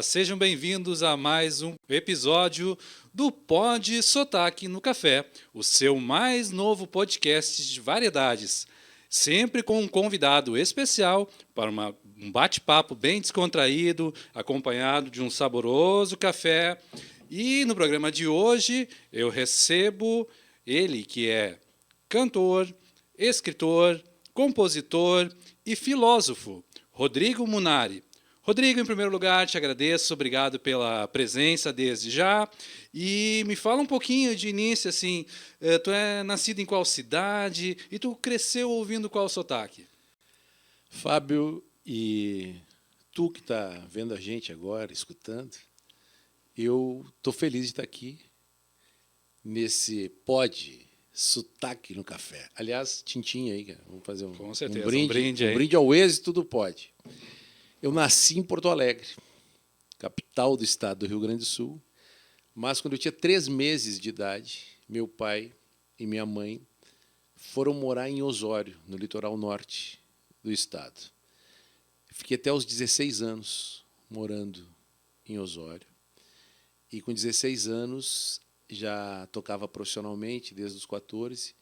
Olá, sejam bem-vindos a mais um episódio do Pod Sotaque no Café, o seu mais novo podcast de variedades, sempre com um convidado especial para um bate-papo bem descontraído, acompanhado de um saboroso café. E no programa de hoje eu recebo ele que é cantor, escritor, compositor e filósofo, Rodrigo Munari. Rodrigo, em primeiro lugar, te agradeço, obrigado pela presença desde já. E me fala um pouquinho de início, assim, tu é nascido em qual cidade e tu cresceu ouvindo qual sotaque? Fábio, e tu que está vendo a gente agora, escutando, eu estou feliz de estar aqui nesse pod sotaque no café. Aliás, tintim aí, cara. Vamos fazer Com um certeza, brinde, um aí. brinde ao êxito do pod. Eu nasci em Porto Alegre, capital do estado do Rio Grande do Sul, mas quando eu tinha 3 meses de idade, meu pai e minha mãe foram morar em Osório, no litoral norte do estado. Fiquei até os 16 anos morando em Osório. E com 16 anos já tocava profissionalmente, desde os 14.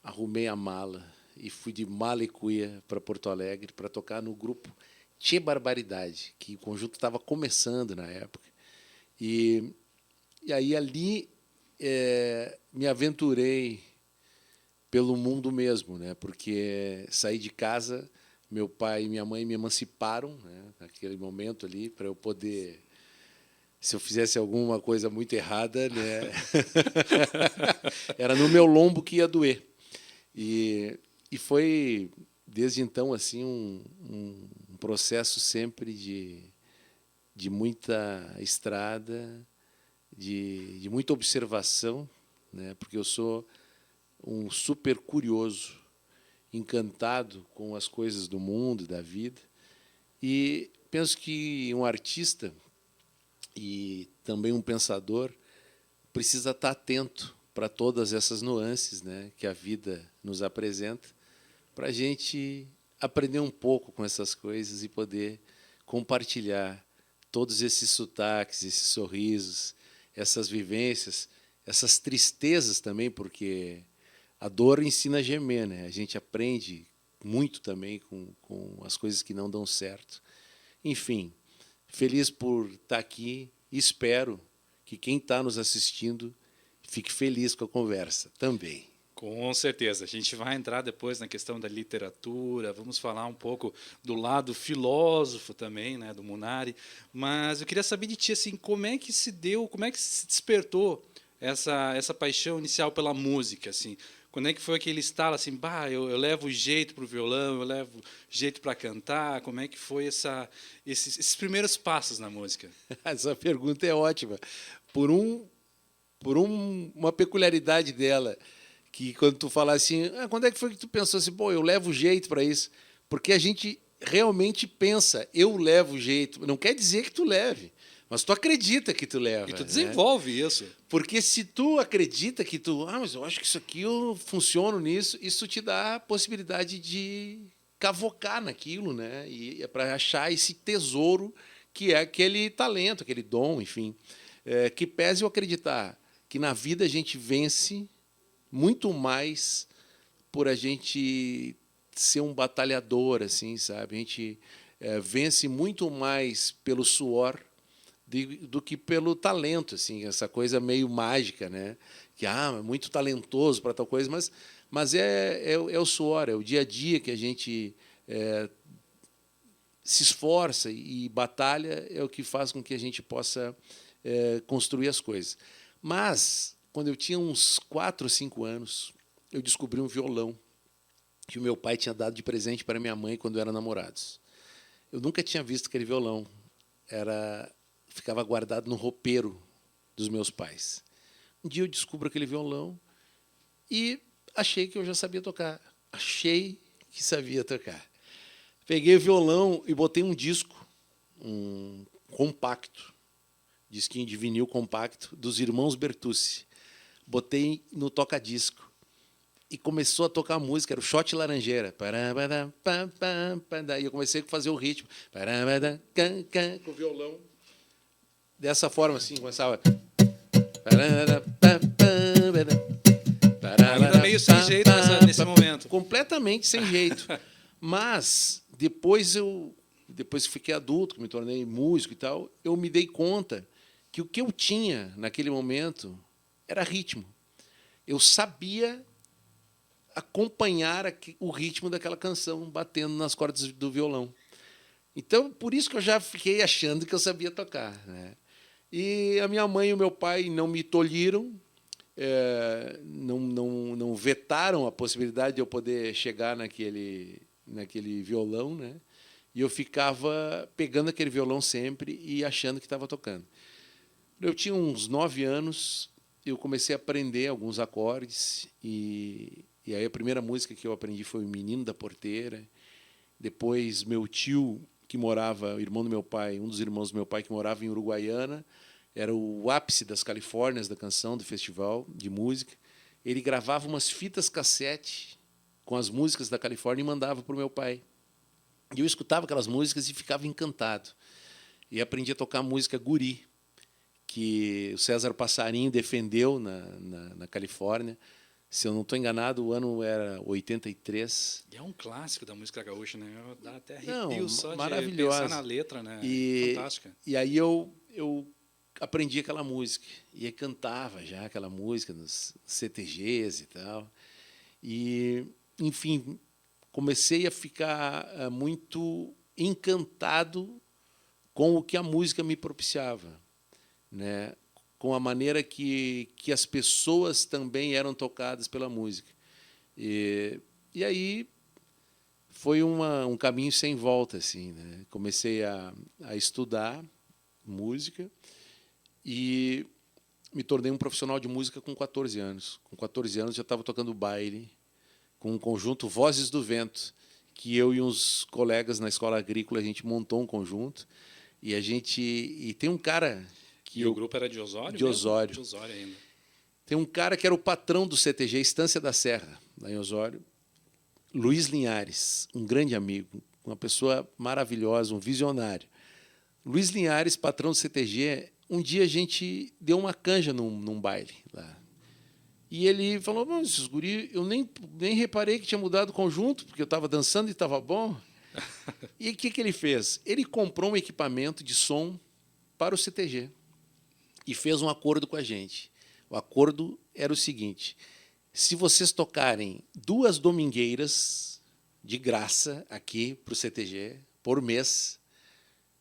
Arrumei a mala e fui de mala e cuia para Porto Alegre para tocar no grupo Tchê Barbaridade, que o conjunto estava começando na época. E aí ali me aventurei pelo mundo mesmo, né? Porque saí de casa, meu pai e minha mãe me emanciparam, né? Naquele momento ali, para eu poder, se eu fizesse alguma coisa muito errada, né? Era no meu lombo que ia doer. E foi, desde então, assim, um processo sempre de muita estrada, de muita observação, né? Porque eu sou um super curioso, encantado com as coisas do mundo, da vida. E penso que um artista e também um pensador precisa estar atento para todas essas nuances, né, que a vida nos apresenta, para a gente aprender um pouco com essas coisas e poder compartilhar todos esses sotaques, esses sorrisos, essas vivências, essas tristezas também, porque a dor ensina a gemer, né? A gente aprende muito também com as coisas que não dão certo. Enfim, feliz por estar aqui e espero que quem está nos assistindo fique feliz com a conversa também. Com certeza. A gente vai entrar depois na questão da literatura, vamos falar um pouco do lado filósofo também, né, do Munari. Mas eu queria saber de ti, assim, como é que se deu, como é que se despertou essa paixão inicial pela música, assim? Quando é que foi aquele estalo, assim, bah, eu levo jeito para o violão, eu levo jeito para cantar? Como é que foi esses primeiros passos na música? Essa pergunta é ótima. Por uma peculiaridade dela, que quando tu fala assim, quando é que foi que tu pensou assim, pô, eu levo jeito para isso? Porque a gente realmente pensa, eu levo jeito. Não quer dizer que tu leve, mas tu acredita que tu E leva, tu né? desenvolve isso. Porque se tu acredita que tu, mas eu acho que isso aqui eu funciono nisso, isso te dá a possibilidade de cavocar naquilo, né? E é para achar esse tesouro que é aquele talento, aquele dom, enfim. Que pese eu acreditar que na vida a gente vence muito mais por a gente ser um batalhador, assim, sabe? A gente vence muito mais pelo suor do que pelo talento, assim, essa coisa meio mágica, né? Que é muito talentoso para tal coisa, mas é o suor, é o dia a dia que a gente se esforça e batalha, é o que faz com que a gente possa construir as coisas. Mas quando eu tinha uns 4 ou 5 anos, eu descobri um violão que o meu pai tinha dado de presente para minha mãe quando eram namorados. Eu nunca tinha visto aquele violão. Ficava guardado no roupeiro dos meus pais. Um dia eu descubro aquele violão e achei que eu já sabia tocar. Achei que sabia tocar. Peguei o violão e botei um disco, um compacto, disquinho de vinil compacto, dos irmãos Bertucci. Botei no toca-disco. e começou a tocar a música, era o Shot Laranjeira. Daí eu comecei a fazer o ritmo. Com o violão. Dessa forma, assim, começava... Ainda meio sem jeito nesse momento. Completamente sem jeito. Mas, depois que fiquei adulto, que me tornei músico e tal, eu me dei conta que o que eu tinha naquele momento era ritmo. Eu sabia acompanhar o ritmo daquela canção batendo nas cordas do violão. Então, por isso que eu já fiquei achando que eu sabia tocar, né? E a minha mãe e o meu pai não me tolhiram, não vetaram a possibilidade de eu poder chegar naquele violão, né? E eu ficava pegando aquele violão sempre e achando que estava tocando. Eu tinha uns 9 anos, eu comecei a aprender alguns acordes, e aí a primeira música que eu aprendi foi O Menino da Porteira. Depois, meu tio, que morava, o irmão do meu pai, um dos irmãos do meu pai, que morava em Uruguaiana, era o ápice das Califórnias da canção, do festival de música. Ele gravava umas fitas cassete com as músicas da Califórnia e mandava para o meu pai. E eu escutava aquelas músicas e ficava encantado. E aprendi a tocar música guri, que o César Passarinho defendeu na Califórnia. Se eu não estou enganado, o ano era 83. E é um clássico da música gaúcha, né? Dá até arrepio Não, só de maravilhosa. pensar na letra, né? Fantástica. E aí eu aprendi aquela música e aí cantava já aquela música nos CTGs e tal. E, enfim, comecei a ficar muito encantado com o que a música me propiciava, né? Com a maneira que as pessoas também eram tocadas pela música. E aí foi um caminho sem volta, assim, né? Comecei a estudar música e me tornei um profissional de música com 14 anos. Com 14 anos já estava tocando baile com um conjunto Vozes do Vento, que eu e uns colegas na escola agrícola, a gente montou um conjunto, e tem um cara... E o grupo era de Osório? De Osório. De Osório ainda. Tem um cara que era o patrão do CTG, Estância da Serra, lá em Osório, Luiz Linhares, um grande amigo, uma pessoa maravilhosa, um visionário. Luiz Linhares, patrão do CTG, um dia a gente deu uma canja num baile lá. E ele falou, mas esses guri, eu nem reparei que tinha mudado o conjunto, porque eu estava dançando e estava bom. E o que ele fez? Ele comprou um equipamento de som para o CTG e fez um acordo com a gente. O acordo era o seguinte: se vocês tocarem 2 domingueiras de graça aqui para o CTG, por mês,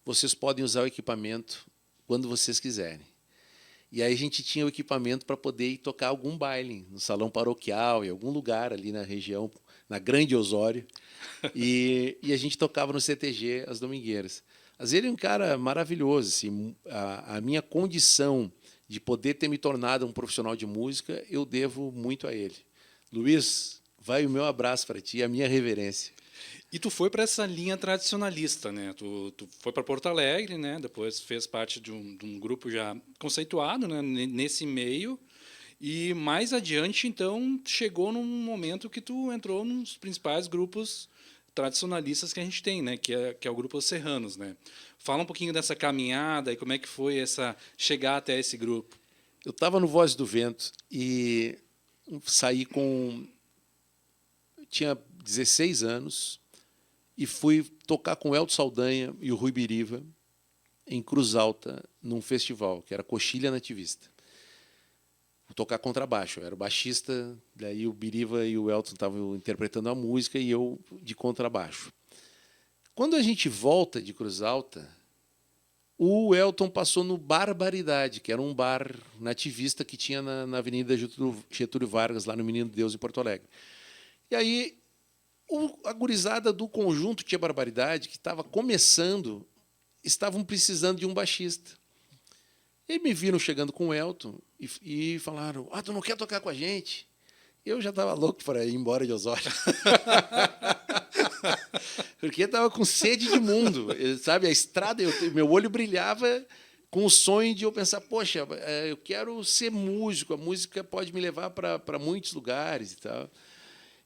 vocês podem usar o equipamento quando vocês quiserem. E aí a gente tinha o equipamento para poder ir tocar algum baile, no salão paroquial, em algum lugar ali na região, na Grande Osório. E a gente tocava no CTG as domingueiras. Mas ele é um cara maravilhoso. Assim, a minha condição de poder ter me tornado um profissional de música, eu devo muito a ele. Luiz, vai o meu abraço para ti, a minha reverência. E tu foi para essa linha tradicionalista, né? Tu foi para Porto Alegre, né? Depois fez parte de um grupo já conceituado, né? Nesse meio. E mais adiante, então, chegou num momento que tu entrou nos principais grupos tradicionalistas que a gente tem, né? Que é o grupo Os Serranos, né? Fala um pouquinho dessa caminhada e como é que foi essa chegar até esse grupo. Eu estava no Voz do Vento e saí tinha 16 anos e fui tocar com o Elton Saldanha e o Rui Biriva em Cruz Alta, num festival, que era Coxilha Nativista. Vou tocar contrabaixo, eu era o baixista, daí o Biriva e o Elton estavam interpretando a música e eu de contrabaixo. Quando a gente volta de Cruz Alta, o Elton passou no Barbaridade, que era um bar nativista que tinha na Avenida Getúlio Vargas, lá no Menino Deus, em Porto Alegre. E aí, a gurizada do conjunto Tia Barbaridade, que estava começando, estavam precisando de um baixista. E me viram chegando com o Elton e falaram, tu não quer tocar com a gente? Eu já estava louco para ir embora de Osório. Porque eu estava com sede de mundo, sabe? A estrada, meu olho brilhava com o sonho de eu pensar, poxa, eu quero ser músico, a música pode me levar para muitos lugares e tal.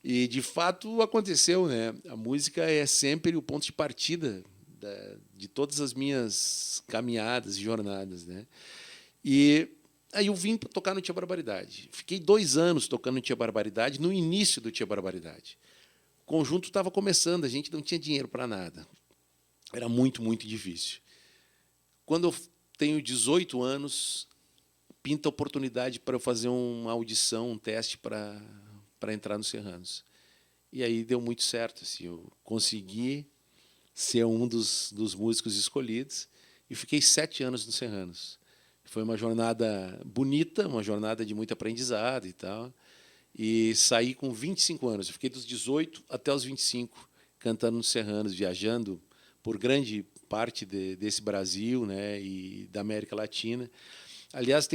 E, de fato, aconteceu, né? A música é sempre o ponto de partida de todas as minhas caminhadas e jornadas, né? E aí eu vim para tocar no Tia Barbaridade. Fiquei 2 anos tocando no Tia Barbaridade, no início do Tia Barbaridade. O conjunto estava começando, a gente não tinha dinheiro para nada. Era muito, muito difícil. Quando eu tenho 18 anos, pinta a oportunidade para eu fazer uma audição, um teste para entrar nos Serranos. E aí deu muito certo. Assim, eu consegui ser um dos músicos escolhidos e fiquei 7 anos nos Serranos. Foi uma jornada bonita, uma jornada de muito aprendizado e tal. E saí com 25 anos. Eu fiquei dos 18 até os 25 cantando nos Serranos, viajando por grande parte desse Brasil, né, e da América Latina. Aliás,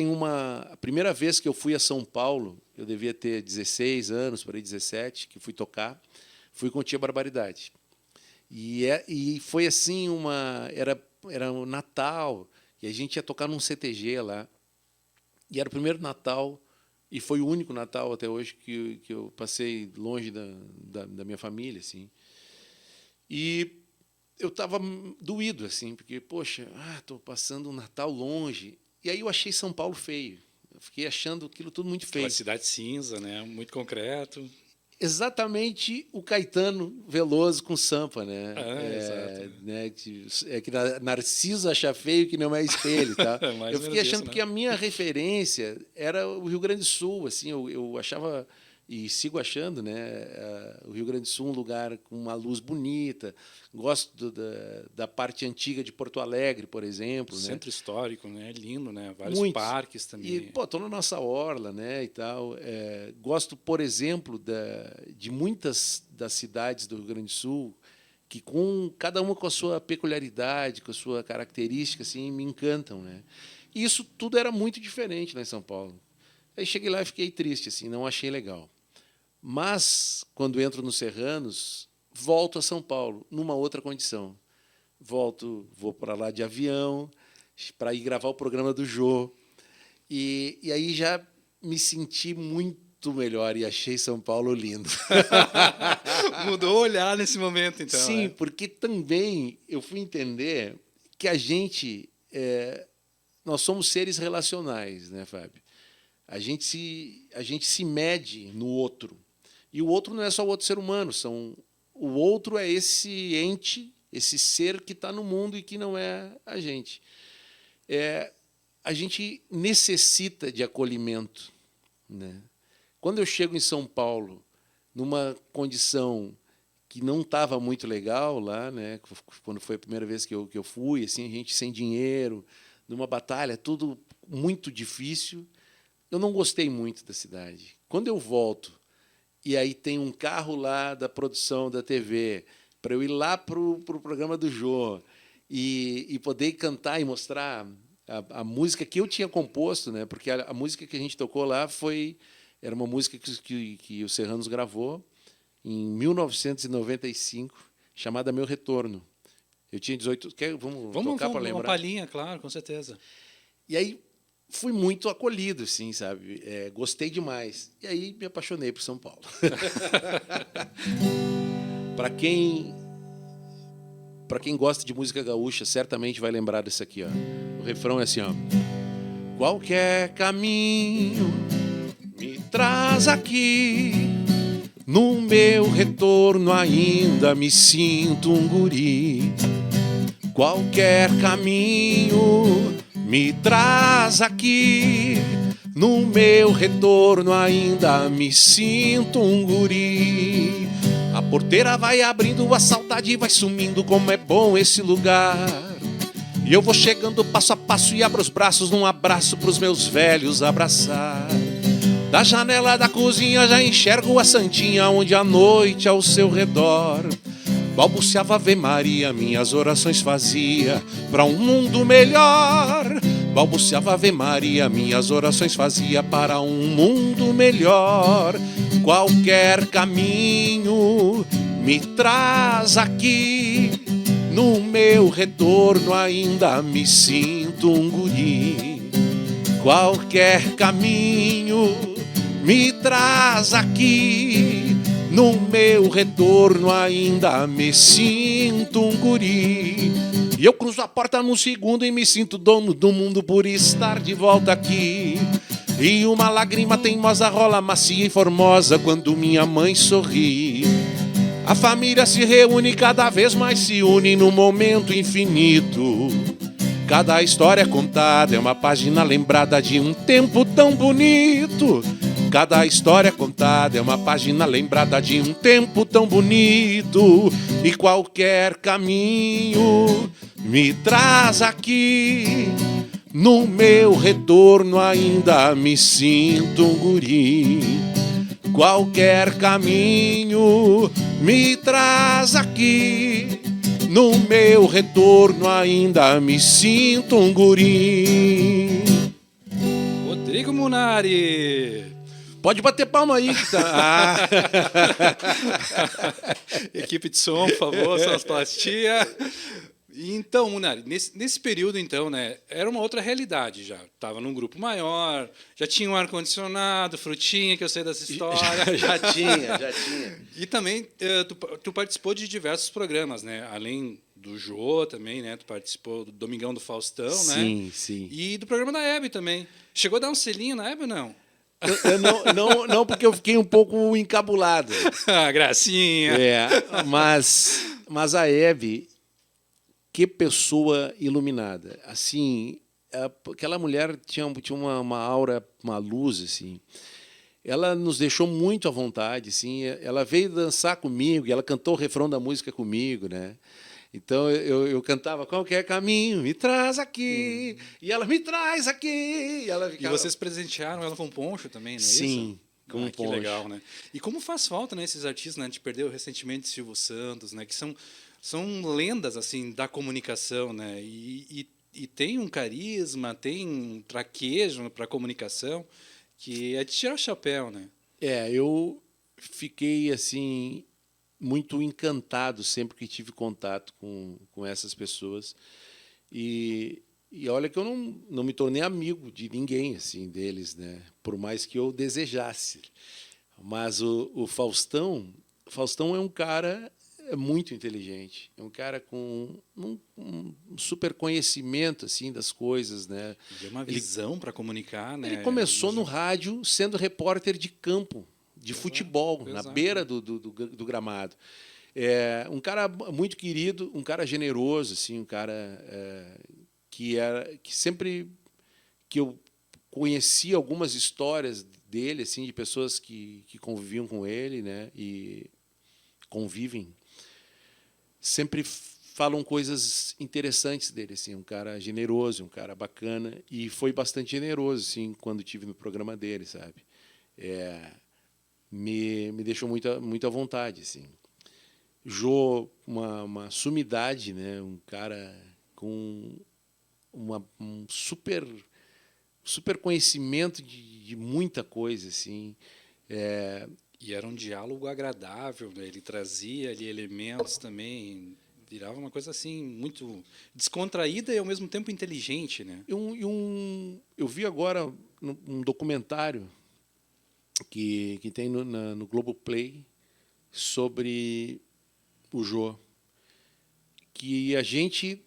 a primeira vez que eu fui a São Paulo, eu devia ter 16 anos, por aí 17, que fui tocar, fui com o Tia Barbaridade. E foi assim, era o Natal, e a gente ia tocar num CTG lá. E era o primeiro Natal, e foi o único Natal até hoje que eu passei longe da minha família, assim. E eu estava doído, assim, porque, poxa, estou passando um Natal longe. E aí eu achei São Paulo feio. Eu fiquei achando aquilo tudo muito feio. Uma cidade cinza, né? Muito concreto. Exatamente o Caetano Veloso com Sampa, né? Exato. Né? Que Narciso acha feio que não é espelho, tá? Eu fiquei achando que a minha referência era o Rio Grande do Sul, assim, eu achava e sigo achando, né, o Rio Grande do Sul um lugar com uma luz bonita. Gosto da parte antiga de Porto Alegre, por exemplo. Centro histórico, né? Lindo, né? Vários parques também. E, estou na nossa orla, né, e tal. Gosto, por exemplo, de muitas das cidades do Rio Grande do Sul, que cada uma com a sua peculiaridade, com a sua característica, assim, me encantam, né? E isso tudo era muito diferente lá em São Paulo. Aí cheguei lá e fiquei triste, assim, não achei legal. Mas, quando entro nos Serranos, volto a São Paulo, numa outra condição. Vou para lá de avião, para ir gravar o programa do Jô. E aí já me senti muito melhor e achei São Paulo lindo. Mudou o olhar nesse momento, então. Sim, porque também eu fui entender que nós somos seres relacionais, né, Fábio? A gente se mede no outro. E o outro não é só o outro ser humano, o outro é esse ente, esse ser que está no mundo e que não é a gente. A gente necessita de acolhimento, né? Quando eu chego em São Paulo, numa condição que não estava muito legal lá, né? Quando foi a primeira vez que eu fui, assim, a gente sem dinheiro, numa batalha, tudo muito difícil, eu não gostei muito da cidade. Quando eu volto, e aí tem um carro lá da produção da TV, para eu ir lá para o programa do Jô e poder cantar e mostrar a música que eu tinha composto, né? Porque a música que a gente tocou lá era uma música que o Serranos gravou em 1995, chamada Meu Retorno. Eu tinha 18... Vamos tocar para lembrar? Uma palhinha, claro, com certeza. E aí fui muito acolhido, assim, sabe? Gostei demais. E aí me apaixonei por São Paulo. Para quem gosta de música gaúcha, certamente vai lembrar disso aqui, ó. O refrão é assim, ó. Qualquer caminho me traz aqui, no meu retorno ainda me sinto um guri. Qualquer caminho me traz aqui, no meu retorno ainda me sinto um guri. A porteira vai abrindo, a saudade vai sumindo, como é bom esse lugar. E eu vou chegando passo a passo e abro os braços num abraço pros meus velhos abraçar. Da janela da cozinha já enxergo a santinha onde a noite ao seu redor balbuciava Ave Maria, minhas orações fazia para um mundo melhor. Balbuciava Ave Maria, minhas orações fazia para um mundo melhor. Qualquer caminho me traz aqui, no meu retorno ainda me sinto um guri. Qualquer caminho me traz aqui, No meu retorno ainda me sinto um guri. E eu cruzo a porta num segundo e me sinto dono do mundo por estar de volta aqui. E uma lágrima teimosa rola macia e formosa quando minha mãe sorri. A família se reúne, cada vez mais se une num momento infinito. Cada história contada é uma página lembrada de um tempo tão bonito. Cada história contada é uma página lembrada de um tempo tão bonito. E qualquer caminho me traz aqui. No meu retorno ainda me sinto um guri. Qualquer caminho me traz aqui. No meu retorno ainda me sinto um guri. Rodrigo Munari. Pode bater palma aí. Tá. Equipe de som, por favor, sonoplastia. Então, Munari, nesse período, então, né, era uma outra realidade já. Estava num grupo maior, já tinha um ar-condicionado, frutinha, que eu sei dessa história. Já tinha. E também tu participou de diversos programas, né? Além do Jô também, né? Tu participou do Domingão do Faustão, sim, né? Sim. E do programa da Hebe também. Chegou a dar um selinho na Hebe ou não? Não, porque eu fiquei um pouco encabulado. Gracinha. Mas a Hebe, que pessoa iluminada. Assim, aquela mulher tinha uma aura, uma luz, assim. Ela nos deixou muito à vontade, assim. Ela veio dançar comigo, ela cantou o refrão da música comigo, né? Então eu cantava qualquer caminho, me traz aqui, e ela me traz aqui. E, ela ficava... E vocês presentearam ela com um poncho também, não é Sim, isso? com um poncho. Que legal, né? E como faz falta, né, esses artistas, né? A gente perdeu recentemente Silvio Santos, né? Que são lendas assim da comunicação, né? E tem um carisma, tem um traquejo para a comunicação que é de tirar o chapéu, né? Eu fiquei assim muito encantado sempre que tive contato com essas pessoas e olha que eu não me tornei amigo de ninguém assim deles, né? Por mais que eu desejasse. Mas o Faustão é um cara muito inteligente, é um cara com um super conhecimento assim das coisas, né? E uma visão para comunicar, né? Ele começou no rádio sendo repórter de campo, de futebol, na beira do gramado. Um cara muito querido, um cara generoso, assim, um cara que sempre que eu conheci algumas histórias dele, assim, de pessoas que conviviam com ele, né? E convivem, sempre falam coisas interessantes dele, assim, um cara generoso, um cara bacana, e foi bastante generoso, assim, quando estive no programa dele, sabe? Me deixou muito à vontade, assim. Jô, uma sumidade, né? Um cara com um super conhecimento de muita coisa, assim. E era um diálogo agradável, né? Ele trazia ali elementos também, virava uma coisa assim muito descontraída e ao mesmo tempo inteligente, né? Eu vi agora um documentário que tem no Globoplay sobre o Jô, que a gente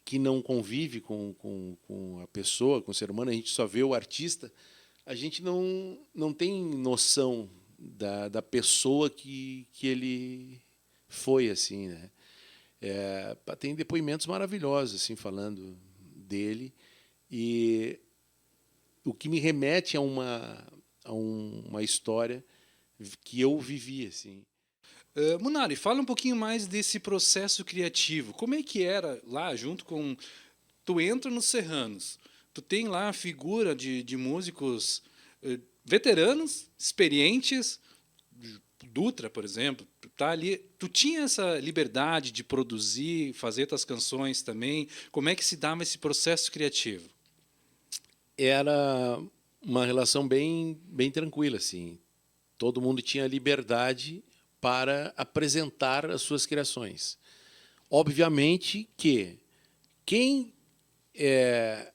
que não convive com a pessoa, com o ser humano, a gente só vê o artista, a gente não tem noção da pessoa que ele foi, assim, né? Tem depoimentos maravilhosos assim falando dele, e o que me remete a uma história que eu vivi, assim. Munari, fala um pouquinho mais desse processo criativo. Como é que era lá, junto com... Tu entra nos Serranos, tu tem lá a figura de músicos veteranos, experientes, Dutra, por exemplo, tá ali. Tu tinha essa liberdade de produzir, fazer tuas canções também. Como é que se dava esse processo criativo? Era uma relação bem tranquila, assim. Todo mundo tinha liberdade para apresentar as suas criações. Obviamente que quem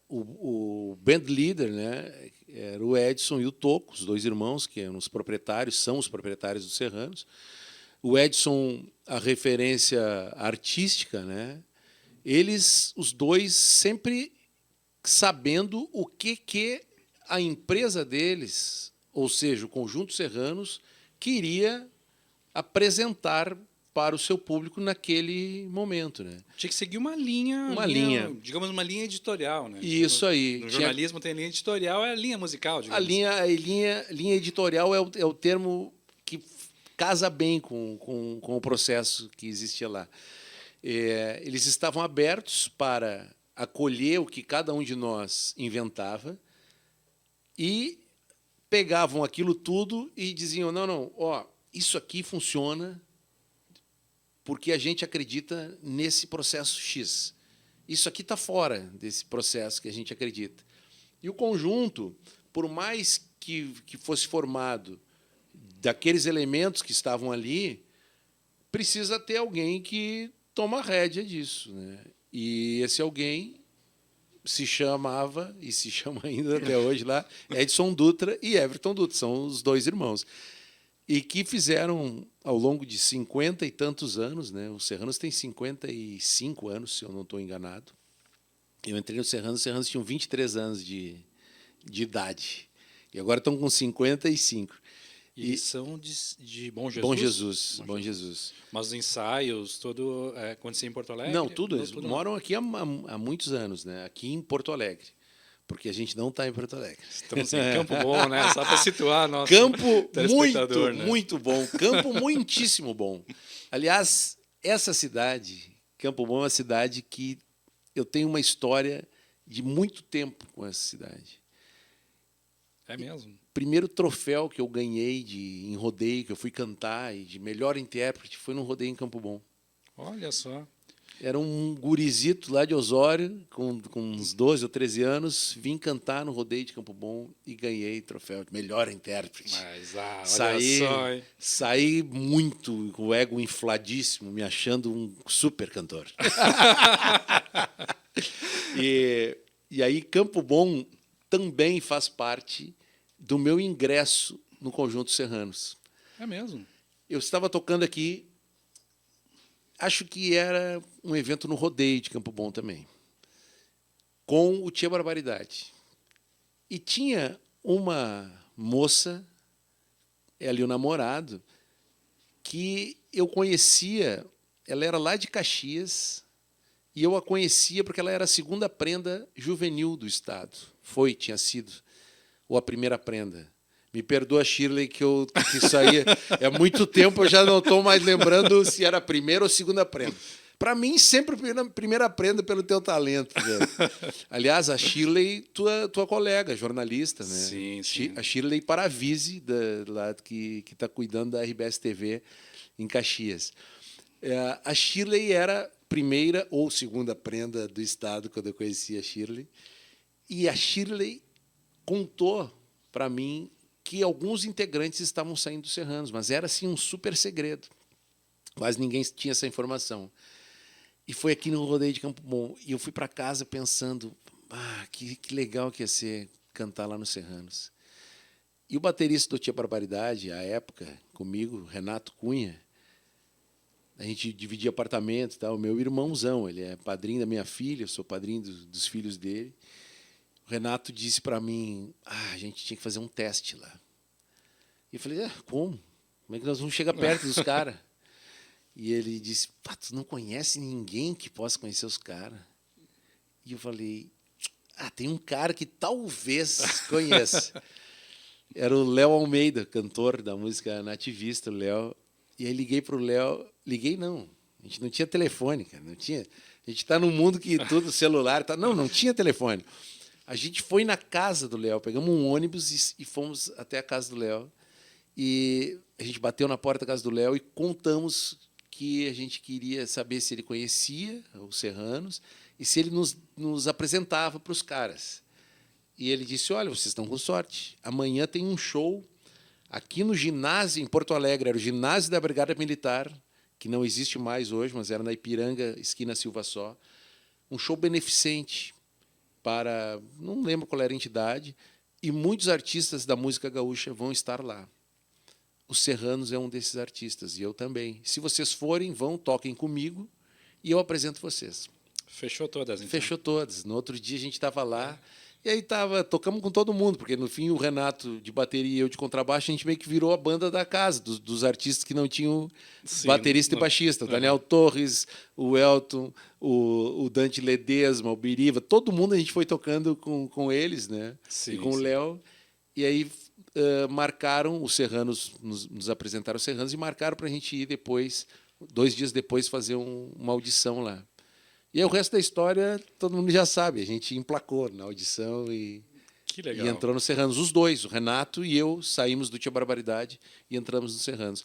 O band leader, né, era o Edson e o Toco, os dois irmãos, que eram os proprietários, são os proprietários dos Serranos. O Edson, a referência artística, né? Eles, os dois, sempre sabendo o que a empresa deles, ou seja, o Conjunto Serranos, queria apresentar para o seu público naquele momento, né? Tinha que seguir uma linha, digamos, uma linha editorial, né? Isso aí. No jornalismo tem linha editorial, é a linha musical, digamos. A linha editorial é o termo que casa bem com o processo que existia lá. Eles estavam abertos para acolher o que cada um de nós inventava e pegavam aquilo tudo e diziam, não, isso aqui funciona porque a gente acredita nesse processo X. Isso aqui está fora desse processo que a gente acredita. E o conjunto, por mais que fosse formado daqueles elementos que estavam ali, precisa ter alguém que toma a rédea disso, né? E esse alguém se chamava, e se chama ainda até hoje lá, Edson Dutra e Everton Dutra, são os dois irmãos. E que fizeram, ao longo de 50 e tantos anos, né? Os Serranos têm 55 anos, se eu não estou enganado. Eu entrei no Serranos, os Serranos tinham 23 anos de idade. E agora estão com 55. E são de Bom Jesus? Bom Jesus. Mas os ensaios, tudo acontecia em Porto Alegre? Não, eles moram aqui há muitos anos, né? Aqui em Porto Alegre. Porque a gente não está em Porto Alegre. Estamos em Campo Bom, né? Só para situar nosso telespectador, né? Muito bom. Campo muitíssimo bom. Aliás, essa cidade, Campo Bom, é uma cidade que eu tenho uma história de muito tempo com essa cidade. É mesmo? Primeiro troféu que eu ganhei em rodeio, que eu fui cantar, e de melhor intérprete, foi num rodeio em Campo Bom. Olha só. Era um gurizito lá de Osório, com uns 12 ou 13 anos, vim cantar no rodeio de Campo Bom e ganhei troféu de melhor intérprete. Mas, olha só, hein? Saí muito, com o ego infladíssimo, me achando um super cantor. E aí Campo Bom também faz parte do meu ingresso no Conjunto Serranos. É mesmo? Eu estava tocando aqui, acho que era um evento no rodeio de Campo Bom também, com o Tia Barbaridade. E tinha uma moça, ela e o namorado, que eu conhecia, ela era lá de Caxias, e eu a conhecia porque ela era a segunda prenda juvenil do Estado. Tinha sido, ou a primeira prenda. Me perdoa, Shirley, que isso aí é muito tempo, eu já não estou mais lembrando se era a primeira ou a segunda prenda. Para mim, sempre a primeira prenda pelo teu talento. Velho. Aliás, a Shirley, tua colega, jornalista, né? Sim. A Shirley Paravise, lá que está cuidando da RBS TV em Caxias. A Shirley era primeira ou segunda prenda do Estado, quando eu conheci a Shirley. E a Shirley contou para mim que alguns integrantes estavam saindo dos Serranos, mas era assim um super segredo. Quase ninguém tinha essa informação. E foi aqui no rodeio de Campo Bom. E eu fui para casa pensando, que legal que ia ser cantar lá nos Serranos. E o baterista do Tia Barbaridade, à época, comigo, Renato Cunha, a gente dividia apartamento, tá? O meu irmãozão, ele é padrinho da minha filha, eu sou padrinho dos filhos dele. O Renato disse para mim, a gente tinha que fazer um teste lá. E eu falei, como? Como é que nós vamos chegar perto dos caras? E ele disse, tu não conhece ninguém que possa conhecer os caras? E eu falei, tem um cara que talvez conheça. Era o Léo Almeida, cantor da música nativista, o Léo. E aí liguei para o Léo, não, a gente não tinha telefone, cara, não tinha. A gente está num mundo que tudo celular, não tinha telefone. A gente foi na casa do Léo, pegamos um ônibus e fomos até a casa do Léo. E a gente bateu na porta da casa do Léo e contamos que a gente queria saber se ele conhecia os Serranos e se ele nos apresentava para os caras. E ele disse, olha, vocês estão com sorte, amanhã tem um show aqui no ginásio, em Porto Alegre, era o ginásio da Brigada Militar, que não existe mais hoje, mas era na Ipiranga, esquina Silva Só, um show beneficente. para... Não lembro qual era a entidade. E muitos artistas da música gaúcha vão estar lá. Os Serranos é um desses artistas, e eu também. Se vocês forem, vão, toquem comigo, e eu apresento vocês. Fechou todas, então. Fechou todas. No outro dia a gente estava lá, e aí tocamos com todo mundo, porque no fim o Renato de bateria e eu de contrabaixo, a gente meio que virou a banda da casa, dos artistas que não tinham baterista e baixista. O Daniel Torres, o Elton, o Dante Ledesma, o Biriva, todo mundo a gente foi tocando com eles, né? Sim, e com o Léo. E aí marcaram, os Serranos, nos apresentaram os Serranos e marcaram para a gente ir depois, 2 dias depois, fazer uma audição lá. E aí o resto da história todo mundo já sabe. A gente emplacou na audição que legal. E entrou no Serranos. Os dois, o Renato e eu, saímos do Tia Barbaridade e entramos no Serranos.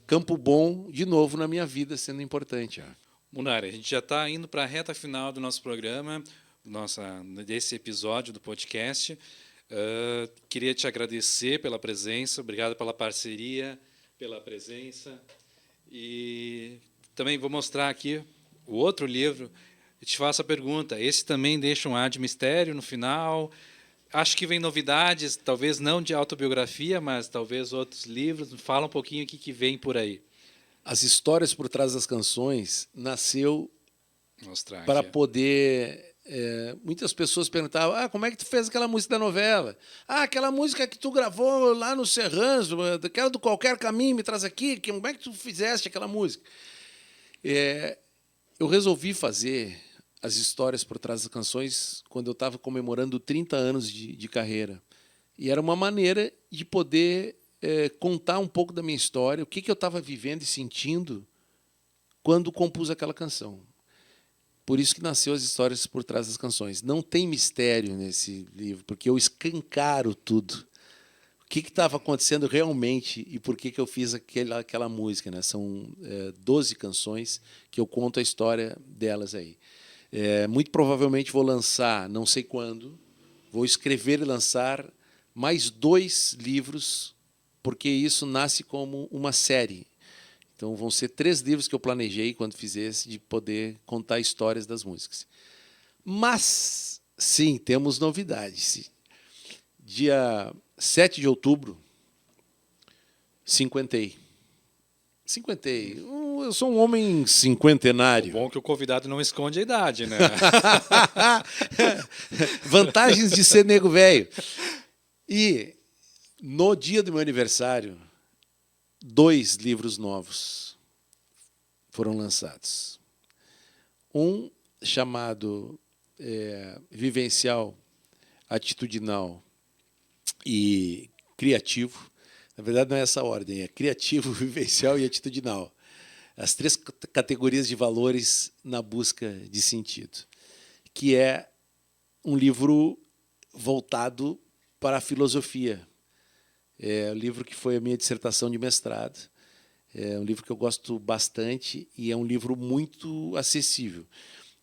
Campo Bom, de novo, na minha vida, sendo importante. Munari, a gente já está indo para a reta final do nosso programa, desse episódio do podcast. Queria te agradecer pela presença, obrigado pela parceria, pela presença. E também vou mostrar aqui o outro livro. Eu te faço a pergunta, esse também deixa um ar de mistério no final? Acho que vem novidades, talvez não de autobiografia, mas talvez outros livros. Fala um pouquinho o que vem por aí. As histórias por trás das canções nasceu para poder... muitas pessoas perguntavam, como é que tu fez aquela música da novela? Aquela música que tu gravou lá no Serranos, aquela do Qualquer Caminho, me traz aqui, como é que tu fizeste aquela música? Eu resolvi fazer as histórias por trás das canções quando eu estava comemorando 30 anos de carreira. E era uma maneira de poder contar um pouco da minha história, o que eu estava vivendo e sentindo quando compus aquela canção. Por isso que nasceu as histórias por trás das canções. Não tem mistério nesse livro, porque eu escancaro tudo. O que estava acontecendo realmente e por que eu fiz aquela música. Né? São 12 canções que eu conto a história delas aí. Muito provavelmente vou lançar, não sei quando, vou escrever e lançar mais 2 livros, porque isso nasce como uma série. Então, vão ser 3 livros que eu planejei, quando fizesse, de poder contar histórias das músicas. Mas, sim, temos novidades. Dia 7 de outubro, 50. Eu sou um homem cinquentenário. O bom é que o convidado não esconde a idade, né? Vantagens de ser nego velho. E, no dia do meu aniversário, 2 livros novos foram lançados. Um chamado Vivencial, Atitudinal e Criativo. Na verdade, não é essa ordem, é Criativo, Vivencial e Atitudinal. As 3 categorias de valores na busca de sentido. Que é um livro voltado para a filosofia. É um livro que foi a minha dissertação de mestrado. É um livro que eu gosto bastante e é um livro muito acessível.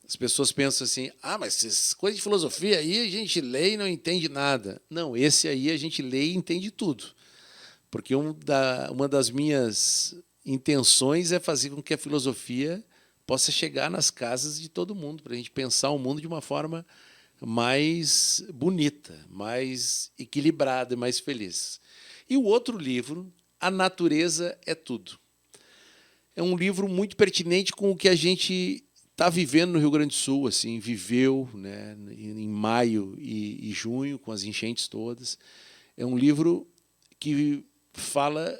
As pessoas pensam assim, mas essas coisas de filosofia aí a gente lê e não entende nada. Não, esse aí a gente lê e entende tudo. Porque uma das minhas intenções é fazer com que a filosofia possa chegar nas casas de todo mundo, para a gente pensar o mundo de uma forma mais bonita, mais equilibrada e mais feliz. E o outro livro, A Natureza é Tudo. É um livro muito pertinente com o que a gente está vivendo no Rio Grande do Sul, assim, viveu, né, em maio e junho, com as enchentes todas. É um livro que fala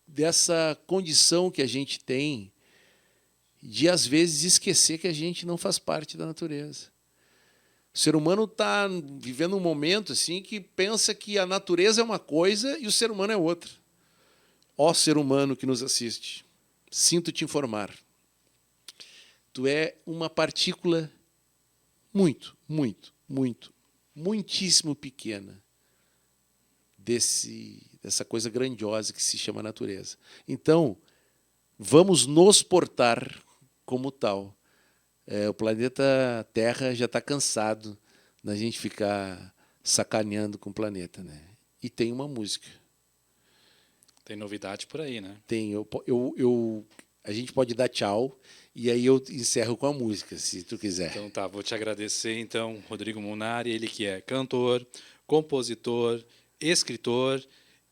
dessa condição que a gente tem de, às vezes, esquecer que a gente não faz parte da natureza. O ser humano está vivendo um momento assim que pensa que a natureza é uma coisa e o ser humano é outra. Ó ser humano que nos assiste, sinto te informar. Tu é uma partícula muitíssimo pequena dessa coisa grandiosa que se chama natureza. Então, vamos nos portar como tal. O planeta Terra já está cansado da gente ficar sacaneando com o planeta, né? E tem uma música. Tem novidade por aí, né? Tem. a gente pode dar tchau e aí eu encerro com a música, se tu quiser. Então tá, vou te agradecer então, Rodrigo Munari, ele que é cantor, compositor, escritor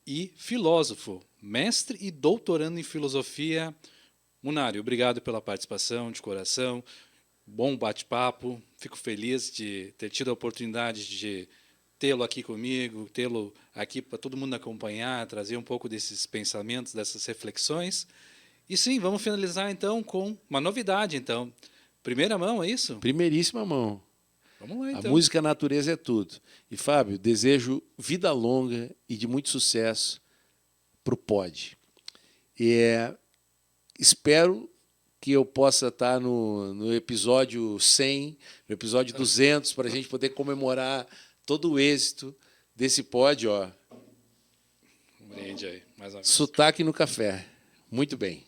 e filósofo, mestre e doutorando em filosofia. Munari, obrigado pela participação de coração, bom bate-papo, fico feliz de ter tido a oportunidade de tê-lo aqui comigo, tê-lo aqui para todo mundo acompanhar, trazer um pouco desses pensamentos, dessas reflexões. E sim, vamos finalizar então com uma novidade, então. Primeira mão, é isso? Primeiríssima mão. Vamos lá, então. A música a natureza é tudo. E, Fábio, desejo vida longa e de muito sucesso para o Pod. Espero que eu possa estar no episódio 100, no episódio 200, para a gente poder comemorar todo o êxito desse Pod. Ó. Um brinde aí, mais uma vez. Sotaque no café. Muito bem.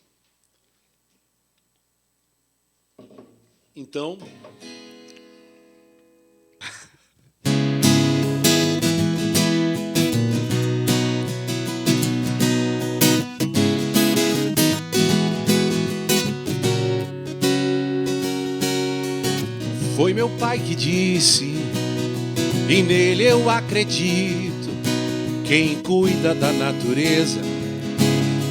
Então... Foi meu pai que disse, e nele eu acredito, quem cuida da natureza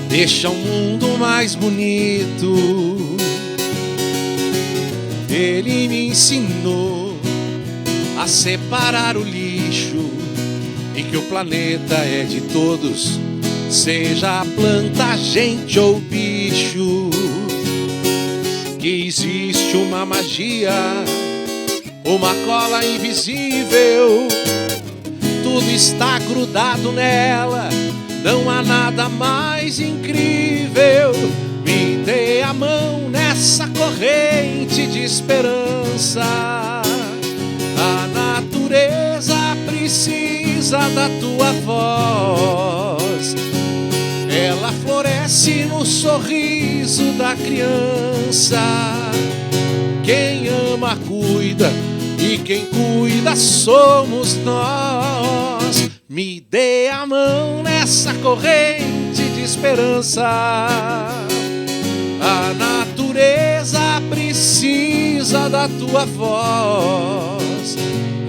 deixa o mundo mais bonito. Ele me ensinou a separar o lixo e que o planeta é de todos, seja a planta, a gente ou bicho. Que existe uma magia, uma cola invisível, tudo está grudado nela, não há nada mais incrível. Me dê a mão nessa corrente de esperança. A natureza precisa da tua voz. Ela floresce no sorriso da criança. Quem ama, cuida, e quem cuida somos nós. Me dê a mão nessa corrente de esperança. A natureza precisa da tua voz.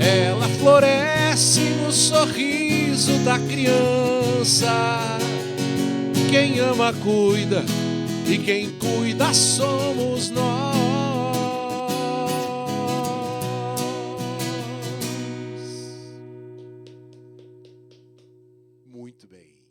Ela floresce no sorriso da criança. Quem ama, cuida, e quem cuida somos nós. Muito bem.